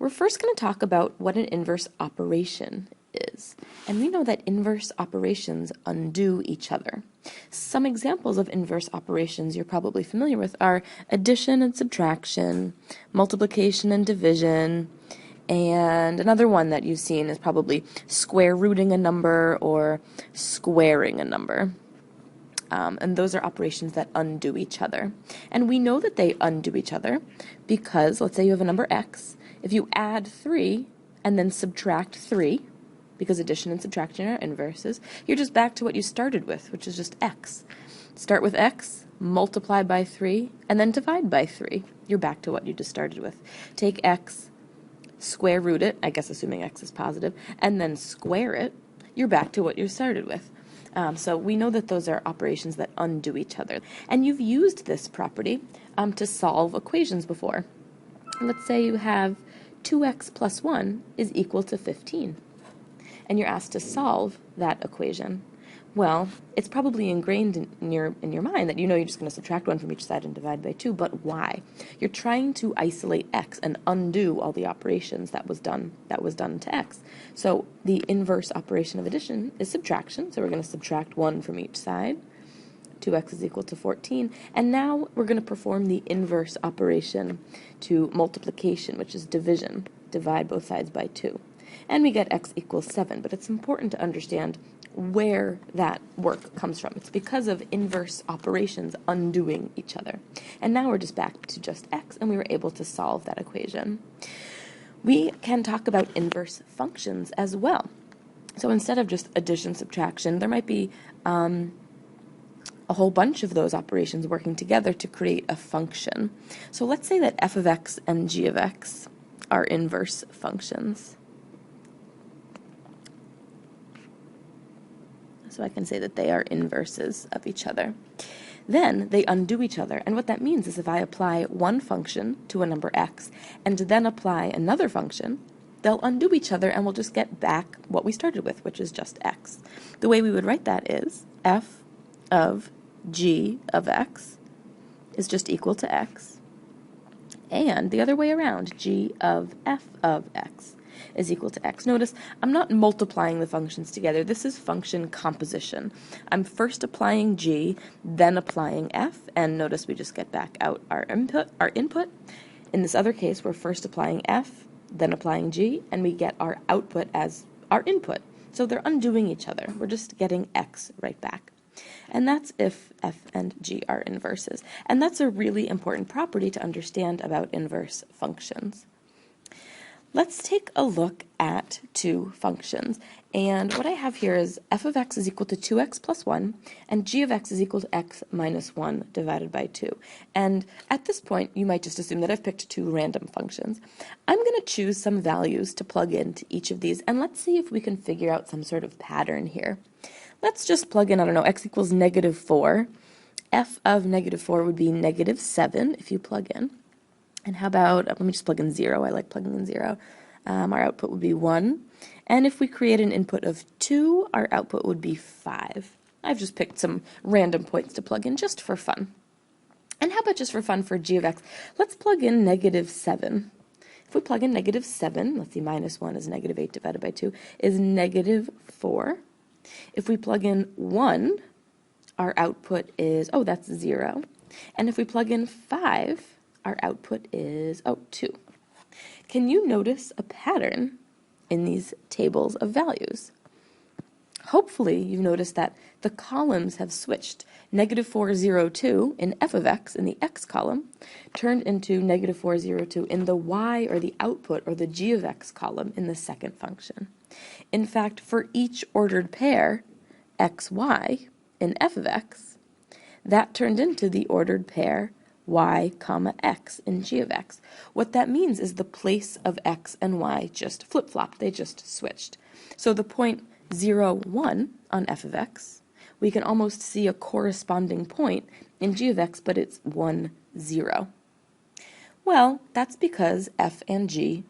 we're first going to talk about what an inverse operation is. And we know that inverse operations undo each other. Some examples of inverse operations you're probably familiar with are addition and subtraction, multiplication and division, and another one that you've seen is probably square rooting a number or squaring a number. And those are operations that undo each other. And we know that they undo each other because, let's say you have a number x. If you add 3 and then subtract 3, because addition and subtraction are inverses, you're just back to what you started with, which is just x. Start with x, multiply by 3, and then divide by 3. You're back to what you just started with. Take x, square root it, I guess assuming x is positive, and then square it, you're back to what you started with. So we know that those are operations that undo each other. And you've used this property to solve equations before. Let's say you have 2x plus 1 is equal to 15. And you're asked to solve that equation. Well, it's probably ingrained in your mind that you know you're just going to subtract 1 from each side and divide by 2, but why? You're trying to isolate x and undo all the operations that was done to x. So the inverse operation of addition is subtraction, so we're going to subtract 1 from each side. 2x is equal to 14, and now we're going to perform the inverse operation to multiplication, which is division. Divide both sides by 2. And we get x equals 7, but it's important to understand where that work comes from. It's because of inverse operations undoing each other. And now we're just back to just x, and we were able to solve that equation. We can talk about inverse functions as well. So instead of just addition, subtraction, there might be a whole bunch of those operations working together to create a function. So let's say that f of x and g of x are inverse functions. So I can say that they are inverses of each other. Then they undo each other, and what that means is if I apply one function to a number x and then apply another function, they'll undo each other and we'll just get back what we started with, which is just x. The way we would write that is f of g of x is just equal to x, and the other way around, g of f of x is equal to x. Notice, I'm not multiplying the functions together. This is function composition. I'm first applying g, then applying f, and notice we just get back out our input. In this other case, we're first applying f, then applying g, and we get our output as our input. So they're undoing each other. We're just getting x right back. And that's if f and g are inverses. And that's a really important property to understand about inverse functions. Let's take a look at two functions. And what I have here is f of x is equal to 2x plus 1, and g of x is equal to x minus 1 divided by 2. And at this point, you might just assume that I've picked two random functions. I'm going to choose some values to plug into each of these, and let's see if we can figure out some sort of pattern here. Let's just plug in, I don't know, x equals negative 4. F of negative 4 would be negative 7 if you plug in. And how about, let me just plug in 0. I like plugging in 0. Our output would be 1. And if we create an input of 2, our output would be 5. I've just picked some random points to plug in just for fun. And how about just for fun for g of x? Let's plug in negative 7. If we plug in negative 7, let's see, minus 1 is negative 8 divided by 2, is negative 4. If we plug in 1, our output is, oh, that's 0. And if we plug in 5, our output is, 2. Can you notice a pattern in these tables of values? Hopefully you've noticed that the columns have switched. Negative 4, 0, 2 in f of x in the x column turned into negative 4, 0, 2 in the y or the output or the g of x column in the second function. In fact, for each ordered pair, x, y, in f of x, that turned into the ordered pair y, comma, x in g of x. What that means is the place of x and y just flip-flopped. They just switched. So the point 0, 1 on f of x, we can almost see a corresponding point in g of x, but it's 1, 0. Well, that's because f and g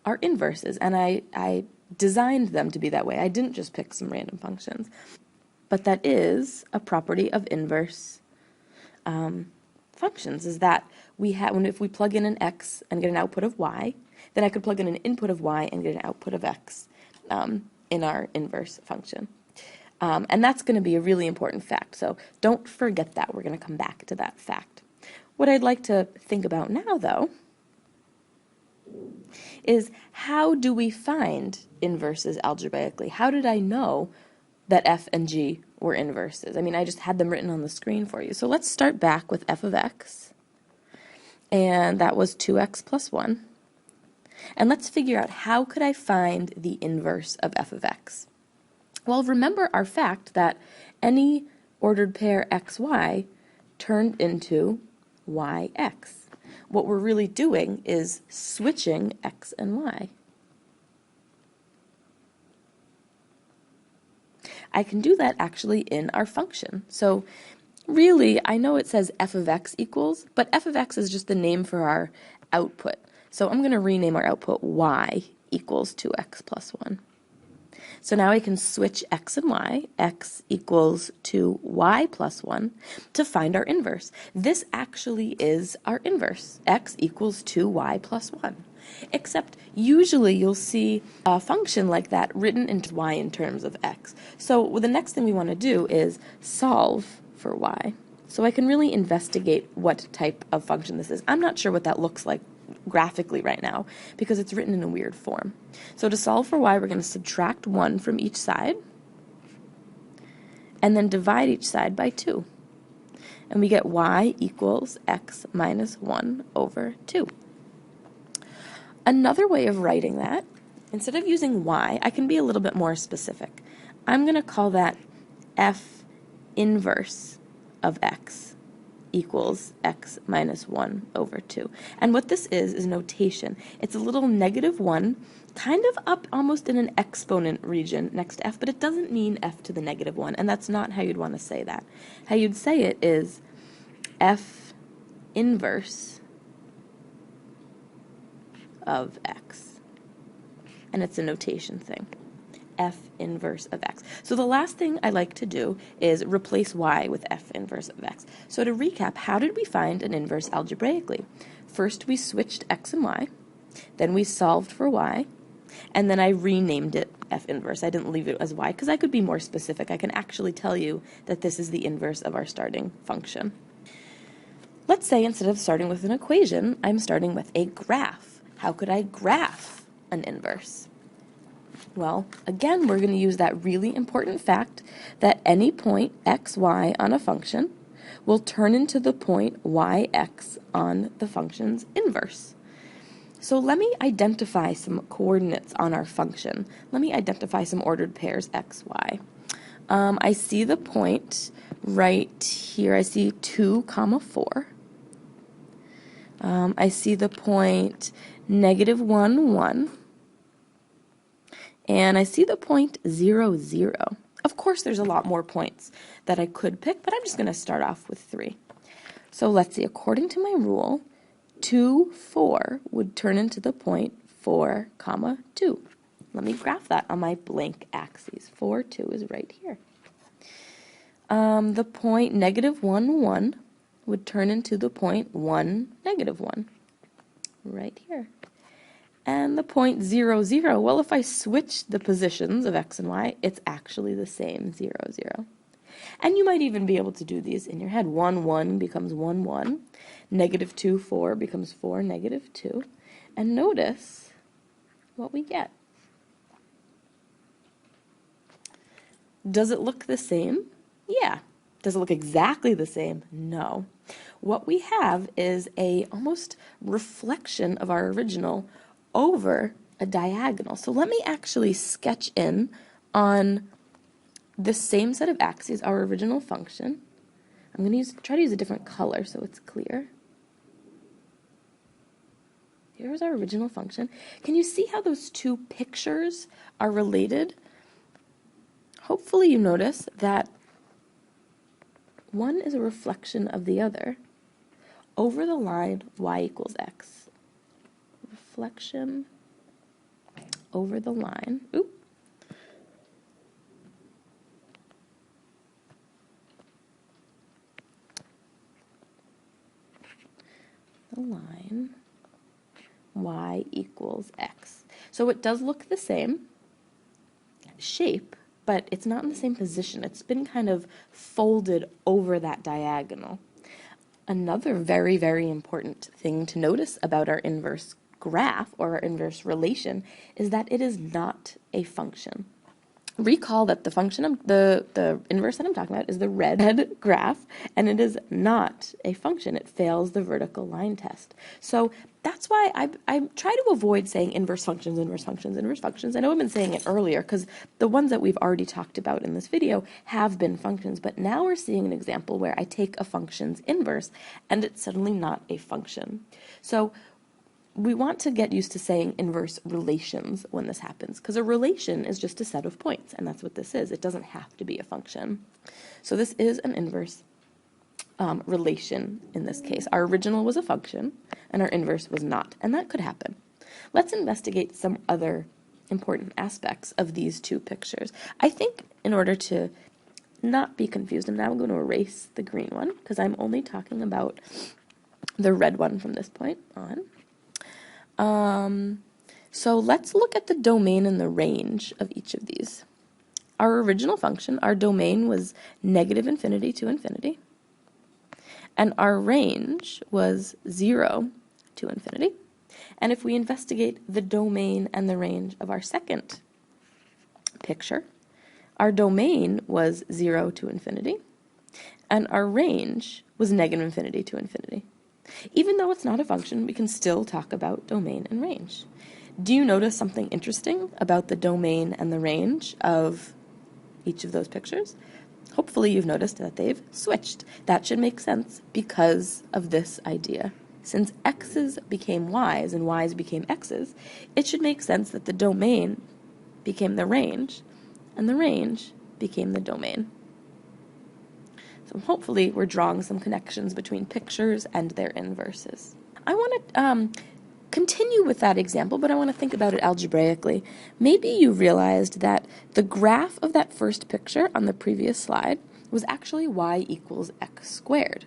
are inverses, and I designed them to be that way. I didn't just pick some random functions. But that is a property of inverse functions, is that we have, if we plug in an x and get an output of y, then I could plug in an input of y and get an output of x in our inverse function. And that's going to be a really important fact, so don't forget that. We're going to come back to that fact. What I'd like to think about now, though, is how do we find inverses algebraically? How did I know that f and g were inverses? I mean, I just had them written on the screen for you. So let's start back with f of x, and that was 2x plus 1. And let's figure out how could I find the inverse of f of x. Well, remember our fact that any ordered pair xy turned into yx. What we're really doing is switching x and y. I can do that actually in our function. So really, I know it says f of x equals, but f of x is just the name for our output. So I'm going to rename our output y equals 2x plus 1. So now I can switch x and y, x equals 2y plus 1, to find our inverse. This actually is our inverse, x equals 2y plus 1. Except usually you'll see a function like that written into y in terms of x. So the next thing we want to do is solve for y. So I can really investigate what type of function this is. I'm not sure what that looks like graphically right now because it's written in a weird form. So to solve for y, we're going to subtract 1 from each side and then divide each side by 2. And we get y equals x minus 1 over 2. Another way of writing that, instead of using y, I can be a little bit more specific. I'm going to call that f inverse of x equals x minus 1 over 2. And what this is notation. It's a little -1, kind of up almost in an exponent region next to f, but it doesn't mean f to the -1, and that's not how you'd want to say that. How you'd say it is f inverse of x. And it's a notation thing. F inverse of x. So the last thing I like to do is replace y with f inverse of x. So to recap, how did we find an inverse algebraically? First we switched x and y, then we solved for y, and then I renamed it f inverse. I didn't leave it as y because I could be more specific. I can actually tell you that this is the inverse of our starting function. Let's say instead of starting with an equation, I'm starting with a graph. How could I graph an inverse? Well, again, we're going to use that really important fact that any point xy on a function will turn into the point yx on the function's inverse. So let me identify some coordinates on our function. Let me identify some ordered pairs xy. I see the point right here. I see 2, 4. I see the point -1, 1. And I see the point 0, 0. Of course, there's a lot more points that I could pick, but I'm just going to start off with 3. So let's see, according to my rule, 2, 4 would turn into the point 4, 2. Let me graph that on my blank axes. 4, 2 is right here. The point -1, 1 would turn into the point 1, -1, right here. And the point 0, 0, well, if I switch the positions of x and y, it's actually the same, 0, 0. And you might even be able to do these in your head. 1, 1 becomes 1, 1. -2, 4 becomes 4, -2. And notice what we get. Does it look the same? Yeah. Does it look exactly the same? No. What we have is a almost reflection of our original over a diagonal. So let me actually sketch in on the same set of axes, our original function. I'm going to try to use a different color so it's clear. Here's our original function. Can you see how those two pictures are related? Hopefully you notice that one is a reflection of the other over the line y equals x. Reflection over the line. Oop. The line y equals x. So it does look the same shape, but it's not in the same position. It's been kind of folded over that diagonal. Another very, very important thing to notice about our inverse graph or our inverse relation is that it is not a function. Recall that the function, the inverse that I'm talking about is the red graph, and it is not a function. It fails the vertical line test. So that's why I try to avoid saying inverse functions, inverse functions, inverse functions. I know I've been saying it earlier because the ones that we've already talked about in this video have been functions, but now we're seeing an example where I take a function's inverse and it's suddenly not a function. So we want to get used to saying inverse relations when this happens, because a relation is just a set of points, and that's what this is. It doesn't have to be a function. So this is an inverse relation in this case. Our original was a function, and our inverse was not, and that could happen. Let's investigate some other important aspects of these two pictures. I think in order to not be confused, and now I'm going to erase the green one, because I'm only talking about the red one from this point on. So let's look at the domain and the range of each of these. Our original function, our domain was -infinity to infinity, and our range was 0 to infinity. And if we investigate the domain and the range of our second picture, our domain was 0 to infinity, and our range was -infinity to infinity. Even though it's not a function, we can still talk about domain and range. Do you notice something interesting about the domain and the range of each of those pictures? Hopefully you've noticed that they've switched. That should make sense because of this idea. Since x's became y's and y's became x's, it should make sense that the domain became the range and the range became the domain. So hopefully we're drawing some connections between pictures and their inverses. I want to continue with that example, but I want to think about it algebraically. Maybe you realized that the graph of that first picture on the previous slide was actually y equals x squared.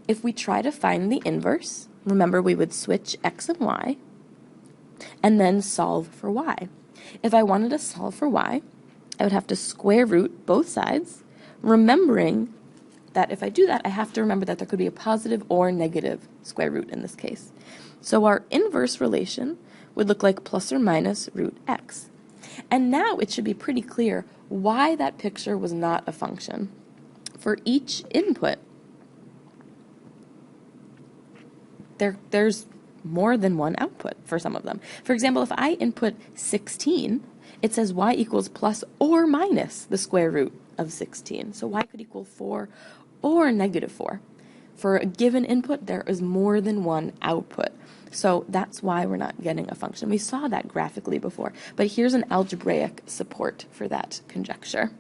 If we try to find the inverse, remember we would switch x and y, and then solve for y. If I wanted to solve for y, I would have to square root both sides, remembering that if I do that, I have to remember that there could be a positive or negative square root in this case. So our inverse relation would look like plus or minus root x. And now it should be pretty clear why that picture was not a function. For each input, there's more than one output for some of them. For example, if I input 16, it says y equals plus or minus the square root of 16. So y could equal 4 or -4. For a given input, there is more than one output. So that's why we're not getting a function. We saw that graphically before, but here's an algebraic support for that conjecture.